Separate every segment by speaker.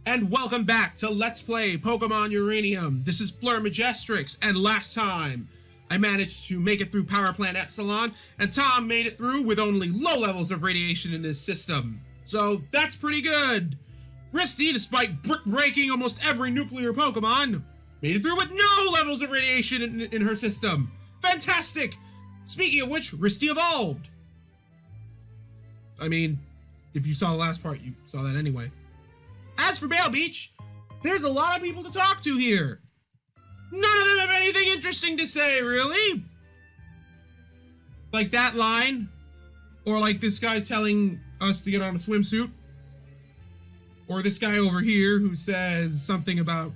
Speaker 1: And welcome back to Let's Play Pokemon Uranium. This is Fleur Majestrix, and last time I managed to make it through Power Plant Epsilon, and Tom made it through with only low levels of radiation in his system. So that's pretty good. Risty, despite breaking almost every nuclear Pokemon, made it through with no levels of radiation in her system. Fantastic! Speaking of which, Risty evolved. I mean, if you saw the last part, you saw that anyway. As for Bealbeach, there's a lot of people to talk to here. None of them have anything interesting to say, really. Like that line, or like this guy telling us to get on a swimsuit, or this guy over here who says something about,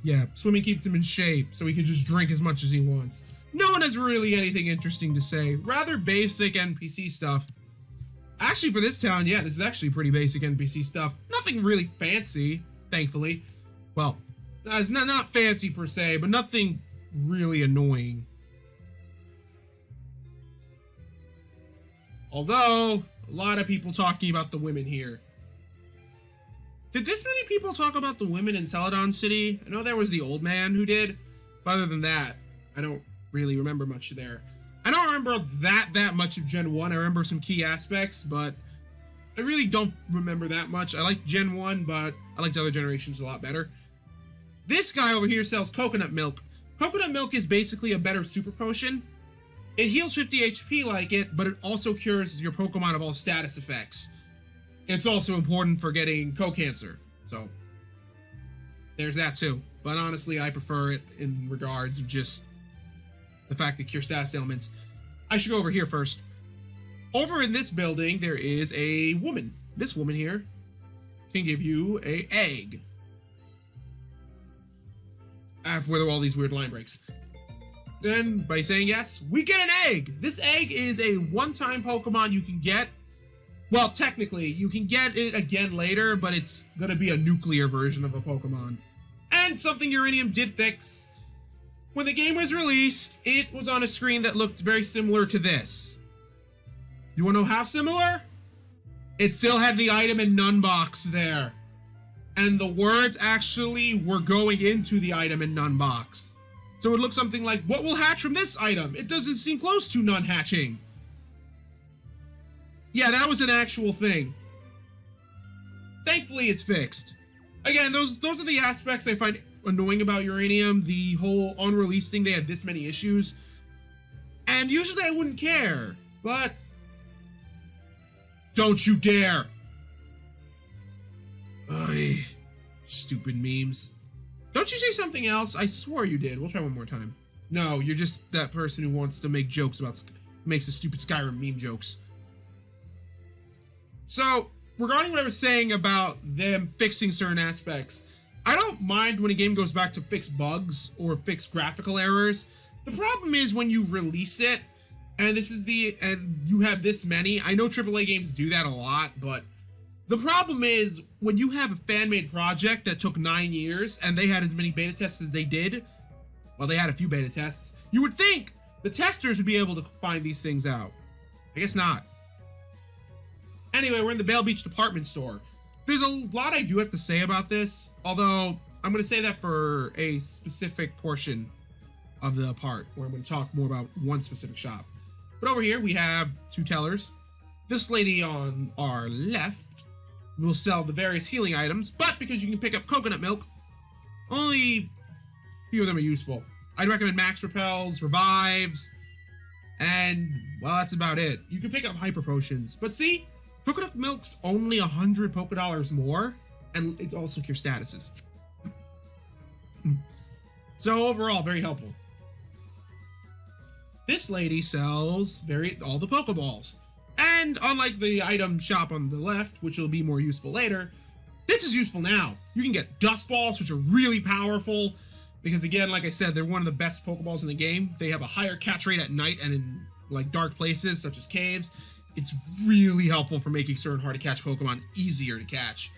Speaker 1: yeah, swimming keeps him in shape, so he can just drink as much as he wants. No one has really anything interesting to say. Rather basic NPC stuff. Actually, for this town, yeah, this is actually pretty basic NPC stuff. Nothing really fancy, thankfully. Well, it's not fancy per se, but nothing really annoying. Although, a lot of people talking about the women here. Did this many people talk about the women in Celadon City? I know there was the old man who did, but other than that, I don't really remember much there. I don't remember that much of Gen 1. I remember some key aspects, but I really don't remember that much. I like Gen 1, but I liked other generations a lot better. This guy over here sells coconut milk. Coconut milk is basically a better super potion. It heals 50 HP like it, but it also cures your Pokemon of all status effects. It's also important for getting co-cancer, so there's that too. But honestly, I prefer it in regards of just the fact that cure status ailments. I should go over here first. Over in this building, there is a woman. This woman here can give you an egg. After all these weird line breaks. Then, by saying yes, we get an egg. This egg is a one-time Pokemon you can get. Well, technically, you can get it again later, but it's going to be a nuclear version of a Pokemon. And something Uranium did fix. When the game was released, it was on a screen that looked very similar to this. You want to know how similar? It still had the item and none box there. And the words actually were going into the item and none box. So it looked something like, what will hatch from this item? It doesn't seem close to none hatching. Yeah, that was an actual thing. Thankfully, it's fixed. Again, those are the aspects I find annoying about Uranium. The whole unreleased thing, they had this many issues. And usually I wouldn't care, but don't you dare. Ay, stupid memes. Don't you say something else? I swore you did. We'll try one more time. No, you're just that person who wants to make jokes about, makes the stupid Skyrim meme jokes. So, regarding what I was saying about them fixing certain aspects, I don't mind when a game goes back to fix bugs or fix graphical errors. The problem is when you release it, and you have this many. I know AAA games do that a lot, but the problem is when you have a fan-made project that took 9 years and they had as many beta tests as they did, well, they had a few beta tests, you would think the testers would be able to find these things out. I guess not. Anyway, we're in the Bealbeach Department Store. There's a lot I do have to say about this, although I'm going to say that for a specific portion of the part, where I'm going to talk more about one specific shop. But over here, we have two tellers. This lady on our left will sell the various healing items, but because you can pick up coconut milk, only a few of them are useful. I'd recommend Max Repels, Revives, and, well, that's about it. You can pick up Hyper Potions, but see? Coconut milk's only 100 Pokédollars more, and it also cures statuses. So overall, very helpful. This lady sells all the Pokeballs. And unlike the item shop on the left, which will be more useful later, this is useful now. You can get Dust Balls, which are really powerful, because again, like I said, they're one of the best Pokeballs in the game. They have a higher catch rate at night and in like dark places, such as caves. It's really helpful for making certain hard-to-catch Pokemon easier to catch.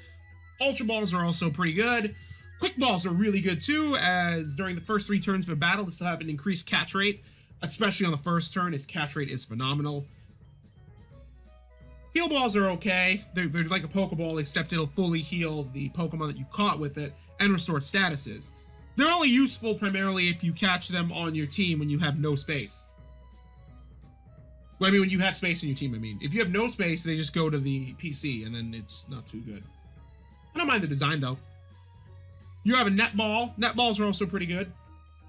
Speaker 1: Ultra Balls are also pretty good. Quick Balls are really good too, as during the first 3 turns of a battle, they still have an increased catch rate, especially on the first turn. Its catch rate is phenomenal. Heal balls are okay. They're like a Pokeball, except it'll fully heal the Pokemon that you caught with it and restore statuses. They're only useful primarily if you catch them on your team when you have no space. Well, I mean, when you have space in your team, I mean. If you have no space, they just go to the PC, and then it's not too good. I don't mind the design, though. You have a netball. Netballs are also pretty good,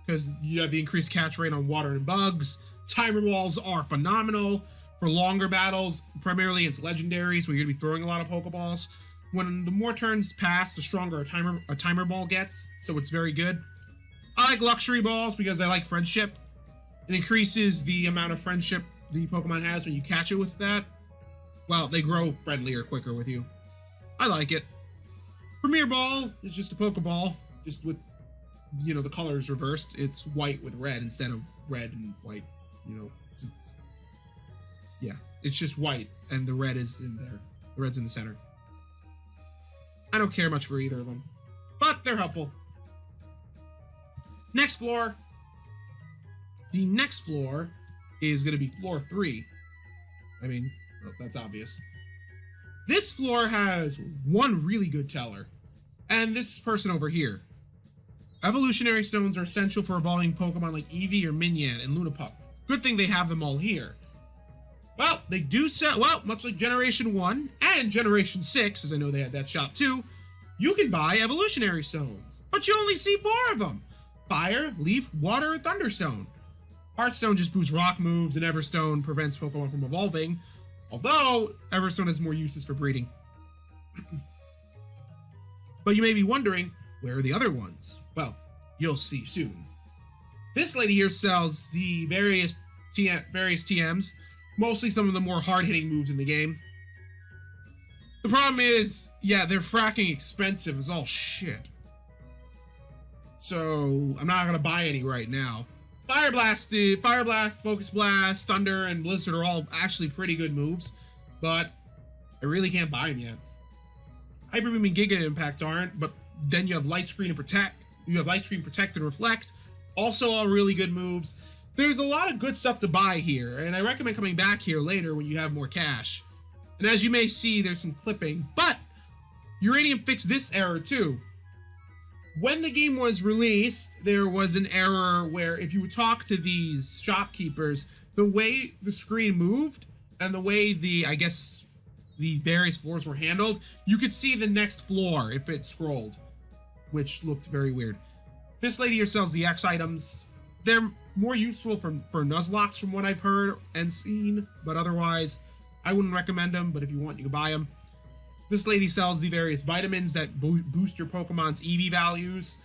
Speaker 1: because you have the increased catch rate on water and bugs. Timer balls are phenomenal for longer battles. Primarily, it's legendaries, where you're going to be throwing a lot of Pokeballs. When the more turns pass, the stronger a timer ball gets, so it's very good. I like luxury balls, because I like friendship. It increases the amount of friendship the Pokemon has when you catch it with that. Well, they grow friendlier quicker with you. I like it. Premier Ball is just a Pokeball, just with, you know, the colors reversed. It's white with red instead of red and white, you know. Yeah, it's just white, and the red is in there. The red's in the center. I don't care much for either of them, but they're helpful. Next floor. The next floor is going to be floor 3. I mean, well, that's obvious. This floor has one really good teller, and this person over here. Evolutionary stones are essential for evolving Pokemon like Eevee or Minion and Lunapup. Good thing they have them all here. Well, they do sell, well, much like Generation 1 and Generation 6, as I know they had that shop too, you can buy evolutionary stones, but you only see 4 of them. Fire, Leaf, Water, and Thunderstone. Heartstone just boosts rock moves, and Everstone prevents Pokemon from evolving, although Everstone has more uses for breeding. But you may be wondering, where are the other ones? Well, you'll see soon. This lady here sells the various TMs, mostly some of the more hard-hitting moves in the game. The problem is, yeah, they're fracking expensive as all shit. So, I'm not going to buy any right now. Fire Blast, Focus Blast, Thunder, and Blizzard are all actually pretty good moves, but I really can't buy them yet. Hyper Beam and Giga Impact aren't, but then you have Light Screen and Protect. You have Light Screen, Protect, and Reflect. Also all really good moves. There's a lot of good stuff to buy here, and I recommend coming back here later when you have more cash. And as you may see, there's some clipping, but Uranium fixed this error too. When the game was released, there was an error where if you would talk to these shopkeepers, the way the screen moved and the way the various floors were handled, you could see the next floor if it scrolled, which looked very weird. This lady here sells the X items. They're more useful for Nuzlockes from what I've heard and seen, but otherwise, I wouldn't recommend them, but if you want, you can buy them. This lady sells the various vitamins that boost your Pokemon's EV values.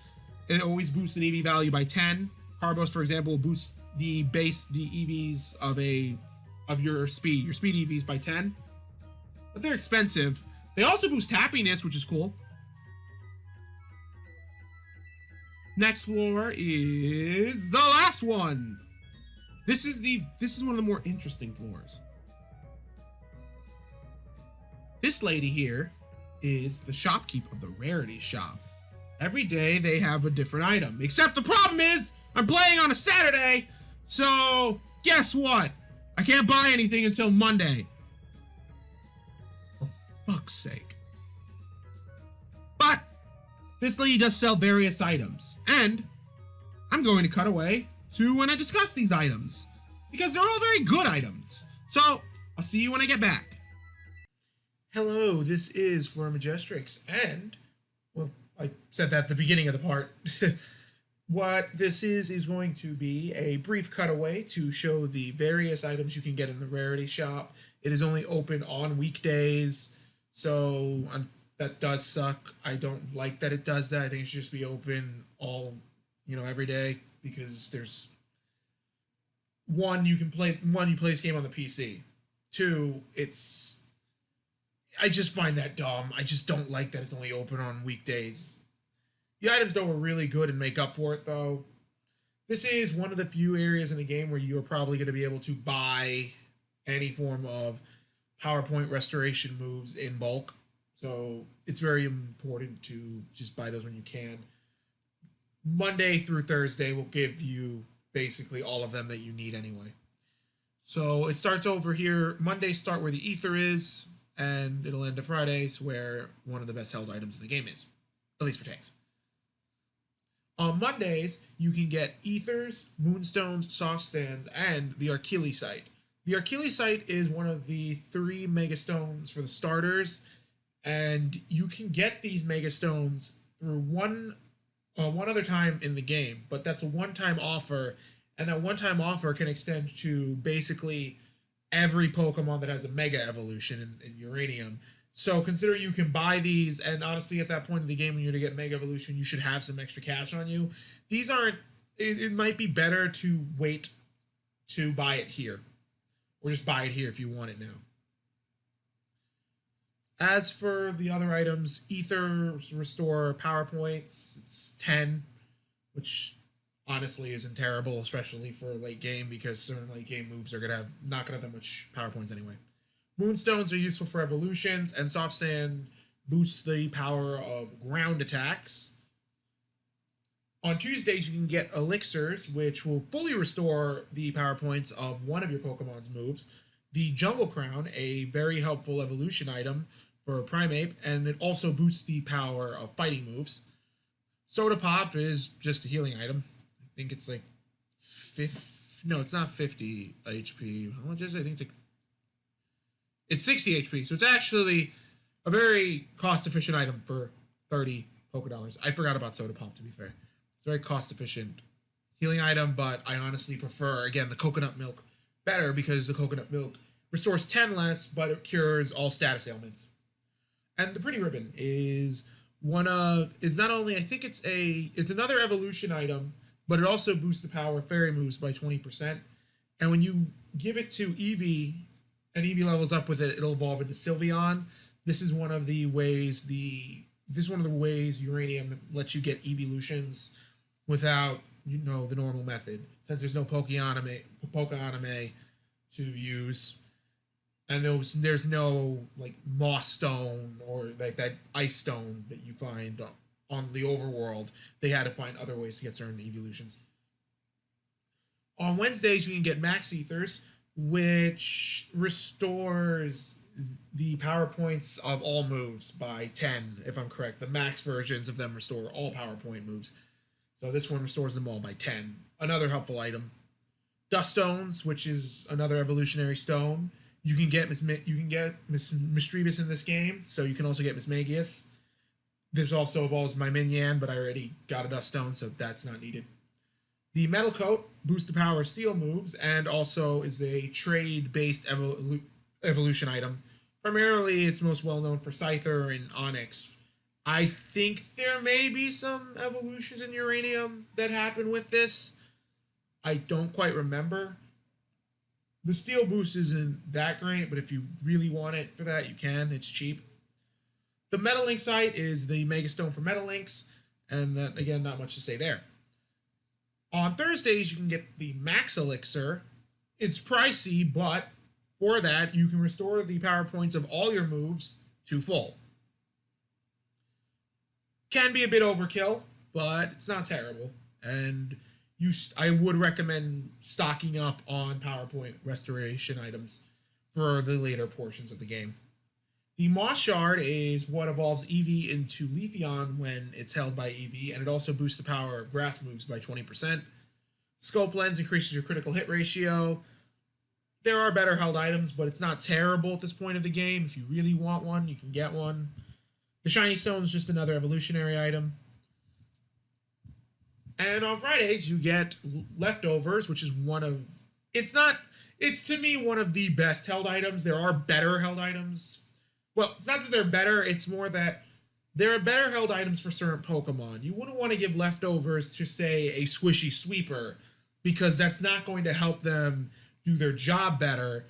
Speaker 1: It always boosts an EV value by 10. Carbos, for example, will boost the EVs of your speed EVs by 10. But they're expensive. They also boost happiness, which is cool. Next floor is the last one. This is one of the more interesting floors. This lady here is the shopkeep of the rarity shop. Every day they have a different item, except the problem is I'm playing on a Saturday, so guess what? I can't buy anything until Monday. For fuck's sake. But this lady does sell various items, and I'm going to cut away to when I discuss these items, because they're all very good items. So I'll see you when I get back. Hello, this is Fleur Majestrix, and, well, I said that at the beginning of the part. What this is going to be a brief cutaway to show the various items you can get in the rarity shop. It is only open on weekdays, so that does suck. I don't like that it does that. I think it should just be open every day, because there's you play this game on the PC. 2, I just find that dumb. I just don't like that it's only open on weekdays. The items, though, are really good and make up for it, though. This is one of the few areas in the game where you're probably going to be able to buy any form of PowerPoint restoration moves in bulk. So it's very important to just buy those when you can. Monday through Thursday will give you basically all of them that you need anyway. So it starts over here. Mondays start where the ether is. and it'll end at Fridays, where one of the best held items in the game is, at least for tanks. On Mondays, you can get Ethers, Moonstones, Soft Stands, and the Archelisite. The Archelisite is one of the 3 Mega Stones for the starters, and you can get these Mega Stones through one other time in the game, but that's a one-time offer, and that one-time offer can extend to basically every Pokemon that has a Mega Evolution in Uranium. So consider you can buy these, and honestly, at that point in the game, when you're to get Mega Evolution, you should have some extra cash on you. These aren't. It might be better to wait to buy it here, or just buy it here if you want it now. As for the other items, Ethers restore power points. It's 10, which honestly isn't terrible, especially for late game, because certain late game moves are not gonna have that much power points anyway. Moonstones are useful for evolutions, and Soft Sand boosts the power of ground attacks. On Tuesdays, you can get Elixirs, which will fully restore the power points of one of your Pokemon's moves. The Jungle Crown, a very helpful evolution item for Primeape, and it also boosts the power of fighting moves. Soda Pop is just a healing item. I think it's like 50. No, it's not 50 HP. How much is it? I think it's 60 HP, so it's actually a very cost-efficient item for 30 Poké Dollars. I forgot about Soda Pop, to be fair. It's a very cost-efficient healing item, but I honestly prefer, again, the coconut milk better, because the coconut milk restores 10 less, but it cures all status ailments. And the Pretty Ribbon is not only, I think it's another evolution item, but it also boosts the power of fairy moves by 20%. And when you give it to Eevee, and Eevee levels up with it, it'll evolve into Sylveon. This is one of the ways Uranium lets you get evolutions without, the normal method. Since there's no Pokeanime to use, and there's no like Moss Stone or like that Ice Stone that you find on the overworld. They had to find other ways to get certain evolutions. On Wednesdays, you can get Max Ethers, which restores the power points of all moves by 10, if I'm correct. The max versions of them restore all power point moves. So this one restores them all by 10. Another helpful item. Dust Stones, which is another evolutionary stone. You can get Misdreavus in this game, so you can also get Mismagius. This also evolves my Minyan, but I already got a Dust Stone, so that's not needed. The Metal Coat boosts the power of steel moves, and also is a trade-based evolution item. Primarily, it's most well known for Scyther and Onyx. I think there may be some evolutions in Uranium that happen with this. I don't quite remember. The steel boost isn't that great, but if you really want it for that, you can. It's cheap. The Metal Link site is the Mega Stone for Metal Links, and that, again, not much to say there. On Thursdays, you can get the Max Elixir. It's pricey, but for that, you can restore the power points of all your moves to full. Can be a bit overkill, but it's not terrible. And I would recommend stocking up on PowerPoint restoration items for the later portions of the game. The Moss Shard is what evolves Eevee into Leafeon when it's held by Eevee, and it also boosts the power of grass moves by 20%. Scope Lens increases your critical hit ratio. There are better held items, but it's not terrible at this point of the game. If you really want one, you can get one. The Shiny Stone is just another evolutionary item. And on Fridays, you get Leftovers, which is it's to me one of the best held items. There are better held items. Well, it's not that they're better, it's more that there are better held items for certain Pokemon. You wouldn't want to give Leftovers to, say, a Squishy Sweeper, because that's not going to help them do their job better.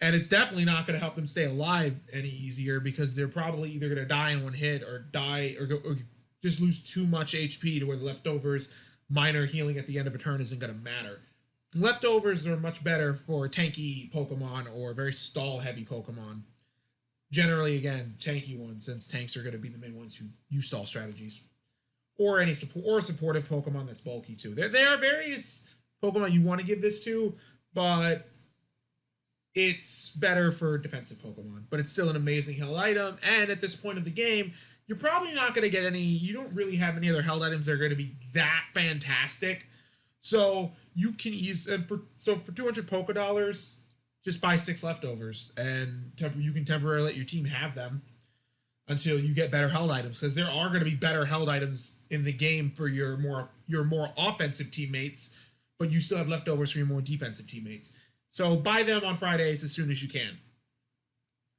Speaker 1: And it's definitely not going to help them stay alive any easier, because they're probably either going to die in one hit or just lose too much HP to where the Leftovers minor healing at the end of a turn isn't going to matter. Leftovers are much better for tanky Pokemon or very stall-heavy Pokemon. Generally, again, tanky ones, since tanks are going to be the main ones who use stall strategies. Or any supportive Pokemon that's bulky, too. There are various Pokemon you want to give this to, but it's better for defensive Pokemon, but it's still an amazing held item. And at this point of the game, you're probably not going to get any, you don't really have any other held items that are going to be that fantastic. So you can use, and for 200 Poké Dollars, just buy 6 leftovers, and you can temporarily let your team have them until you get better held items, because there are going to be better held items in the game for your more offensive teammates, but you still have leftovers for your more defensive teammates. So buy them on Fridays as soon as you can.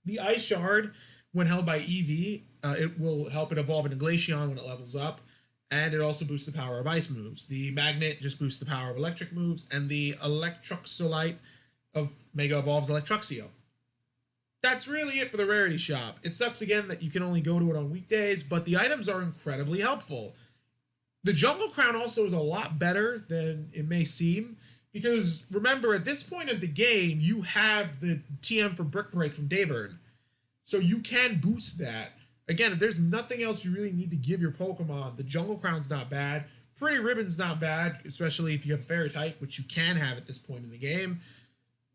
Speaker 1: The Ice Shard, when held by EV, it will help it evolve into Glaceon when it levels up, and it also boosts the power of ice moves. The Magnet just boosts the power of electric moves, and the Electroxolite of Mega Evolves Electruxio. That's really it for the rarity shop. It sucks again that you can only go to it on weekdays, but the items are incredibly helpful. The Jungle Crown also is a lot better than it may seem, because remember, at this point of the game, you have the TM for Brick Break from Davern. So you can boost that. Again, if there's nothing else you really need to give your Pokemon, the Jungle Crown's not bad. Pretty Ribbon's not bad, especially if you have Fairy type, which you can have at this point in the game.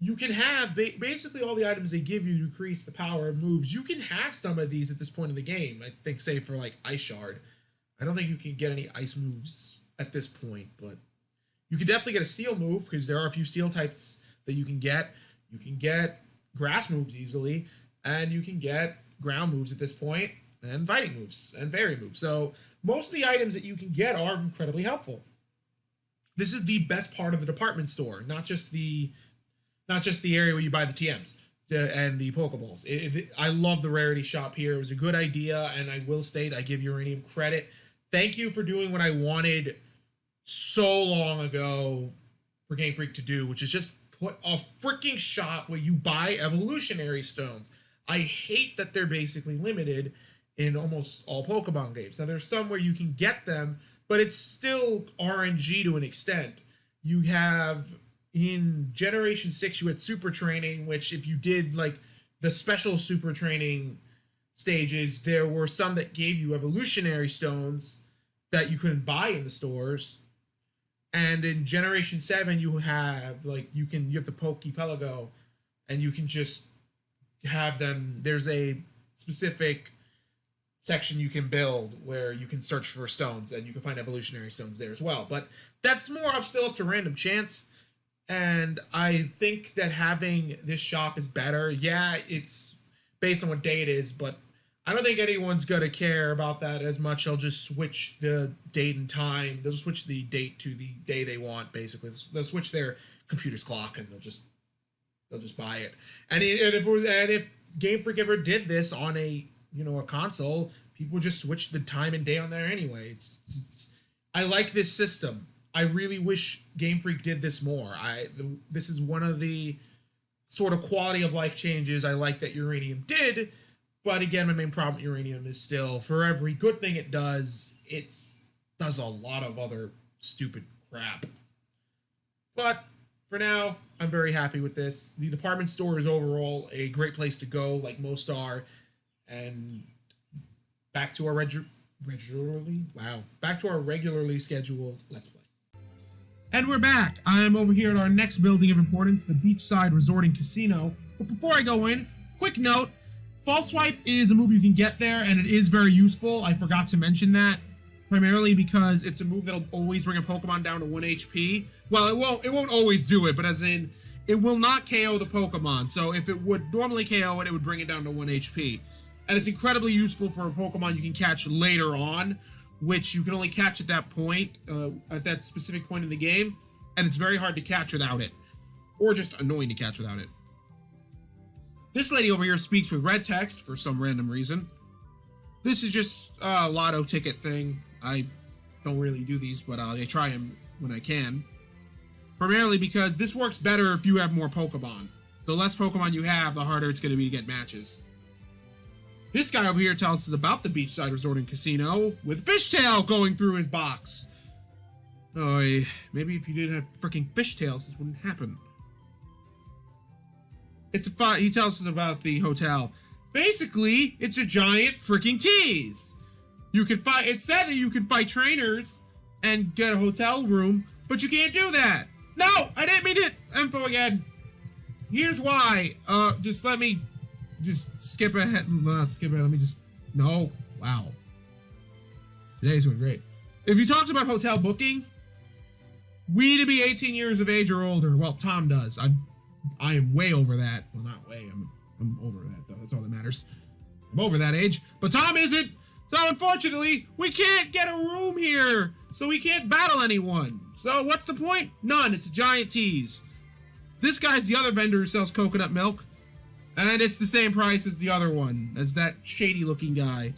Speaker 1: You can have basically all the items they give you to increase the power of moves. You can have some of these at this point in the game. I think, say, for like Ice Shard. I don't think you can get any ice moves at this point, but you can definitely get a steel move, because there are a few steel types that you can get. You can get grass moves easily, and you can get ground moves at this point, and fighting moves, and fairy moves. So most of the items that you can get are incredibly helpful. This is the best part of the department store, not just the area where you buy the TMs and the Pokeballs. I love the rarity shop here. It was a good idea, and I will state I give Uranium credit. Thank you for doing what I wanted so long ago for Game Freak to do, which is just put a freaking shop where you buy evolutionary stones. I hate that they're basically limited in almost all Pokemon games. Now, there's some where you can get them, but it's still RNG to an extent. You have, in Generation 6, you had Super Training, which if you did, like, the special Super Training stages, there were some that gave you evolutionary stones that you couldn't buy in the stores. And in Generation 7, you have, like, you have the Pokepelago, and you can just have them. There's a specific section you can build where you can search for stones, and you can find evolutionary stones there as well. But that's more still up to random chance. And I think that having this shop is better. Yeah, it's based on what day it is, but I don't think anyone's going to care about that as much. They'll just switch the date and time. They'll switch the date to the day they want, basically. They'll switch their computer's clock, and they'll just buy it. And if Game Freak ever did this on a console, people would just switch the time and day on there anyway. I like this system. I really wish Game Freak did this more. This is one of the sort of quality of life changes I like that Uranium did. But again, my main problem with Uranium is still, for every good thing it does a lot of other stupid crap. But for now, I'm very happy with this. The department store is overall a great place to go, like most are. And back to our regularly scheduled Let's Play. And we're back. I'm over here at our next building of importance, the Beachside Resort and Casino. But before I go in, quick note, False Swipe is a move you can get there, and it is very useful. I forgot to mention that, primarily because it's a move that'll always bring a Pokemon down to 1 HP. Well, it won't always do it, but as in, it will not KO the Pokemon. So if it would normally KO it, it would bring it down to 1 HP. And it's incredibly useful for a Pokemon you can catch later on, which you can only catch at that point, at that specific point in the game, and it's very hard to catch without it, or just annoying to catch without it. This lady over here speaks with red text for some random reason. This is just a lotto ticket thing. I don't really do these, but I try them when I can. Primarily because this works better if you have more Pokemon. The less Pokemon you have, the harder it's going to be to get matches. This guy over here tells us about the Beachside Resort and Casino with Fishtail going through his box. Oh, maybe if you didn't have freaking Fishtails, this wouldn't happen. He tells us about the hotel. Basically, it's a giant freaking tease. You can fight. It said that you can fight trainers and get a hotel room, but you can't do that. No, I didn't mean it. Info again. here's why. Just let me just skip ahead. Not skip ahead. Let me just. No. Wow. Today's going great. If you talked about hotel booking, we need to be 18 years of age or older. Well, Tom does. I am way over that. Well, not way. I'm over that though. That's all that matters. I'm over that age. But Tom isn't. So unfortunately, we can't get a room here. So we can't battle anyone. So what's the point? None. It's a giant tease. This guy's the other vendor who sells coconut milk. And it's the same price as the other one, as that shady looking guy.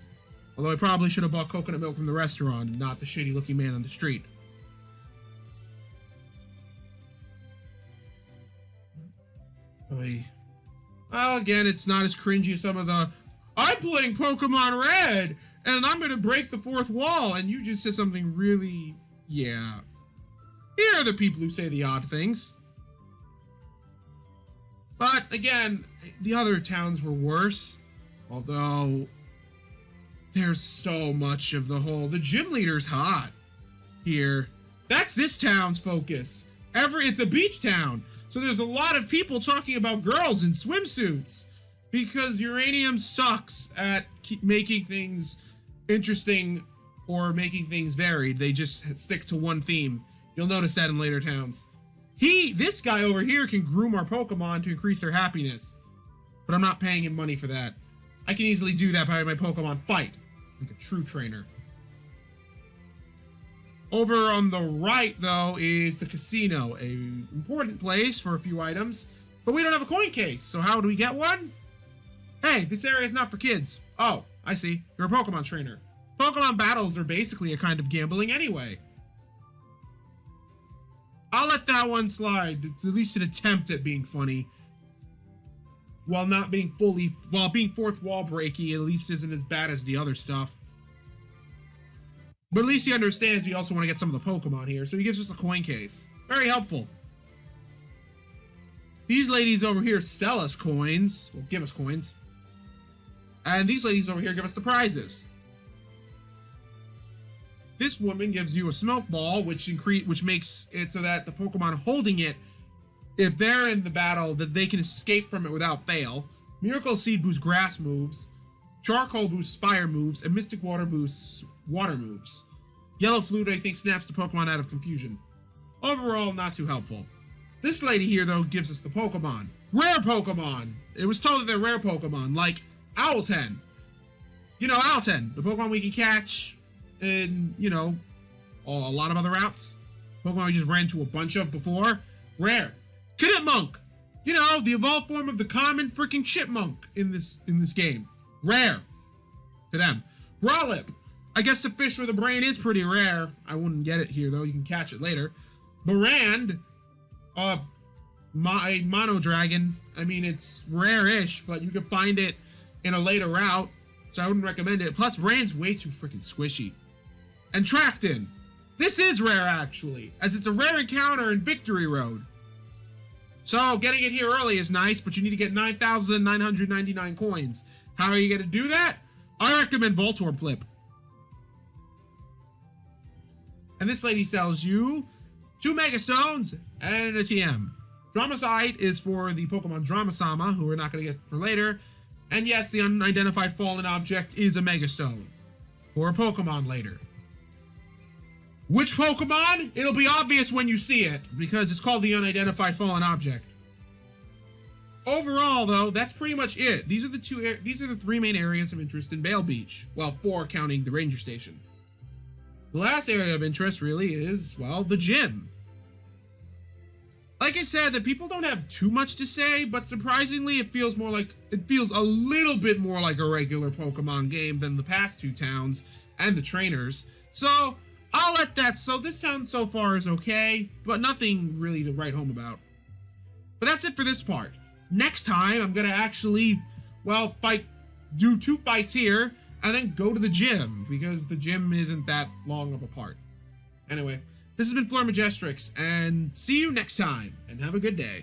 Speaker 1: Although I probably should have bought coconut milk from the restaurant, not the shady looking man on the street. Well, again, it's not as cringy as some of the, I'm playing Pokemon Red, and I'm going to break the fourth wall, and you just said something really, yeah. Here are the people who say the odd things. But, again, the other towns were worse, although there's so much of the gym leader's hot here. That's this town's focus. It's a beach town. So there's a lot of people talking about girls in swimsuits because Uranium sucks at making things interesting or making things varied. They just stick to one theme. You'll notice that in later towns. This guy over here can groom our Pokemon to increase their happiness, but I'm not paying him money for that. I can easily do that by my Pokemon fight, like a true trainer. Over on the right, though, is the casino, an important place for a few items, but we don't have a coin case, so how do we get one? Hey, this area is not for kids. Oh, I see. You're a Pokemon trainer. Pokemon battles are basically a kind of gambling anyway. I'll let that one slide. It's at least an attempt at being funny. While being fourth wall breaky, at least isn't as bad as the other stuff. But at least he understands we also want to get some of the Pokemon here, so he gives us a coin case. Very helpful. These ladies over here sell us coins. Well, give us coins. And these ladies over here give us the prizes. This woman gives you a smoke ball, which makes it so that the Pokemon holding it, if they're in the battle, that they can escape from it without fail. Miracle Seed boosts grass moves. Charcoal boosts fire moves, and Mystic Water boosts water moves. Yellow Flute, I think, snaps the Pokemon out of confusion. Overall, not too helpful. This lady here, though, gives us the Pokemon. Rare Pokemon! It was told that they're rare Pokemon, like Owlton. You know, Owlton, the Pokemon we can catch in, you know, a lot of other routes. Pokemon we just ran into a bunch of before. Rare. Monk. You know, the evolved form of the common freaking chipmunk in this game. Rare to them. Growlithe. I guess the fish with a brain is pretty rare. I wouldn't get it here though. You can catch it later. Barand. Mono Dragon. I mean, it's rare-ish, but you can find it in a later route, so I wouldn't recommend it. Plus, Barand's way too freaking squishy. And Tracton. This is rare actually, as it's a rare encounter in Victory Road. So getting it here early is nice, but you need to get 9,999 coins. How are you going to do that? I recommend Voltorb Flip. And this lady sells you 2 Mega Stones and a TM. Dramacide is for the Pokemon Dramasama, who we're not going to get for later. And yes, the unidentified fallen object is a Mega Stone for a Pokemon later. Which Pokemon? It'll be obvious when you see it, because it's called the unidentified fallen object. Overall, though, that's pretty much it. These are the 3 main areas of interest in Bealbeach. Well, 4 counting the ranger station. The last area of interest really is, well, the gym. Like I said, the people don't have too much to say, but surprisingly, it feels a little bit more like a regular Pokemon game than the past 2 towns and the trainers. So I'll let that. So this town so far is okay, but nothing really to write home about. But that's it for this part. Next time, I'm gonna actually, well, do 2 fights here, and then go to the gym, because the gym isn't that long of a part. Anyway, this has been Fleur Majestrix, and see you next time, and have a good day.